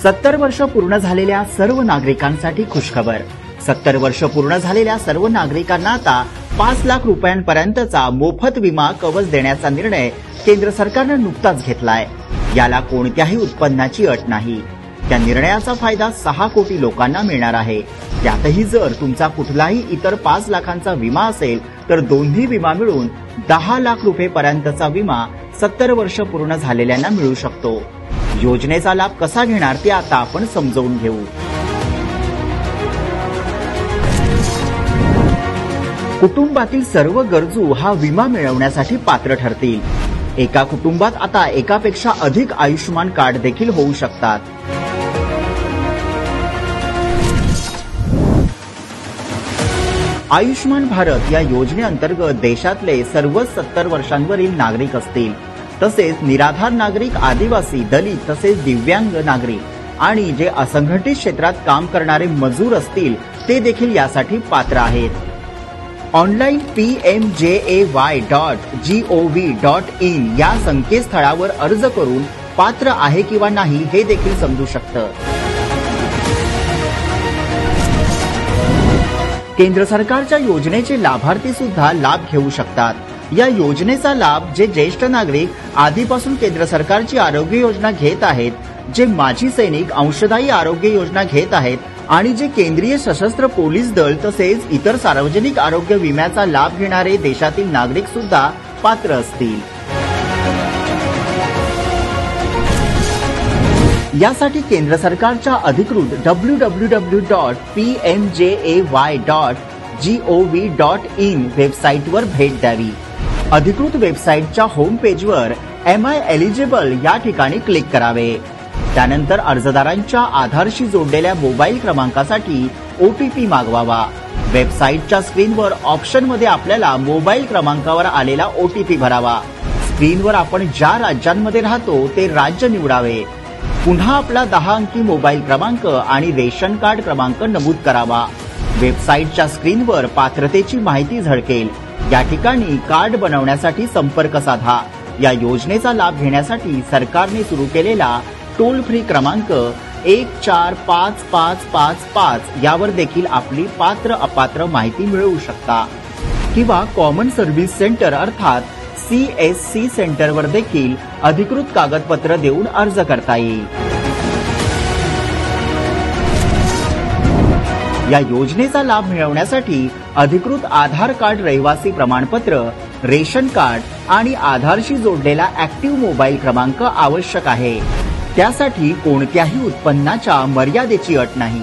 70 वर्ष पूर्ण झालेल्या सर्व नागरिकांसाठी खुशखबर। 70 वर्ष पूर्ण झालेल्या सर्व नागरिकांना आता 5 लाख रुपयांपर्यंतचा मोफत विमा कवच देण्याचा निर्णय केंद्र सरकारने नुकताच घेतलाय। याला कोणत्याही उत्पन्नाची अट नाही। त्या निर्णयाचा फायदा 6 कोटी लोकांना मिळणार आहे। त्यातही जर तुमचा कुठलाही इतर 5 लाखांचा विमा असेल तर दोन्ही विमा मिळून 10 लाख रुपयेपर्यंतचा विमा 70 वर्ष पूर्ण झालेल्यांना मिळू शकतो। योजनेचा लाभ कसा घेणार ते आता आपण समजावून घेऊ। कुटुंबातील सर्व गरजू हा विमा मिळवण्यासाठी पात्र ठरतील। एका कुटुंबात आता एकापेक्षा अधिक आयुष्यमान कार्ड देखील होऊ शकतात। आयुष्यमान भारत या योजनेअंतर्गत देशातले सर्व 70 वर्षांवरील नागरिक असतील, तसेच निराधार नागरिक, आदिवासी, दलित तसेच दिव्यांग नागरिक आणि जे असंघटित क्षेत्रात काम करणारे मजूर असतील ते देखील यासाठी पात्र आहेत। ऑनलाईन pmjay.gov.in या संकेतस्थळावर अर्ज करून पात्र आहे किंवा नाही हे देखील समजू शकतं। केंद्र सरकारच्या योजनेचे लाभार्थी सुद्धा लाभ घेऊ शकतात। या योजनेचा लाभ जे ज्येष्ठ नागरिक आधीपासून केंद्र सरकारची आरोग्य योजना घेत आहेत, जे माजी सैनिक अंशदायी आरोग्य योजना घेत आहेत आणि जे केंद्रीय सशस्त्र पोलीस दल तसेच इतर सार्वजनिक आरोग्य विम्याचा लाभ घेणारे देशातील नागरिक सुद्धा पात्र असतील। यासाठी केंद्र सरकारच्या अधिकृत www.pmjay.gov.in वेबसाईटवर भेट द्यावी। अधिकृत वेबसाईटच्या होम पेजवर एम आय एलिजिबल या ठिकाणी क्लिक करावे। त्यानंतर अर्जदारांच्या आधारशी जोडलेल्या मोबाईल क्रमांकासाठी OTP मागवावा। वेबसाईटच्या स्क्रीनवर ऑप्शनमध्ये आपल्याला मोबाईल क्रमांकावर आलेला OTP भरावा। स्क्रीनवर आपण ज्या राज्यांमध्ये राहतो ते राज्य निवडावे। पुन्हा आपला 10 अंकी मोबाईल क्रमांक आणि रेशन कार्ड क्रमांक नमूद करावा। वेबसाईटच्या स्क्रीनवर पात्रतेची माहिती झळकेल। या ठिकाणी कार्ड बनवण्यासाठी संपर्क साधा। या योजनेचा लाभ घेण्यासाठी सरकारने सुरू केलेला टोल फ्री क्रमांक 145555 यावर देखील आपली पात्र अपात्र माहिती मिळवू शकता किंवा कॉमन सर्व्हिस सेंटर अर्थात CSC सेंटरवर देखील अधिकृत कागदपत्र देऊन अर्ज करता येईल। या योजनेचा लाभ मिळवण्यासाठी अधिकृत आधार कार्ड, रहिवासी प्रमाणपत्र, रेशन कार्ड आणि आधारशी जोडलेला ऍक्टिव्ह मोबाईल क्रमांक आवश्यक आहे। त्यासाठी कोणत्याही उत्पन्नाच्या मर्यादेची अट नाही।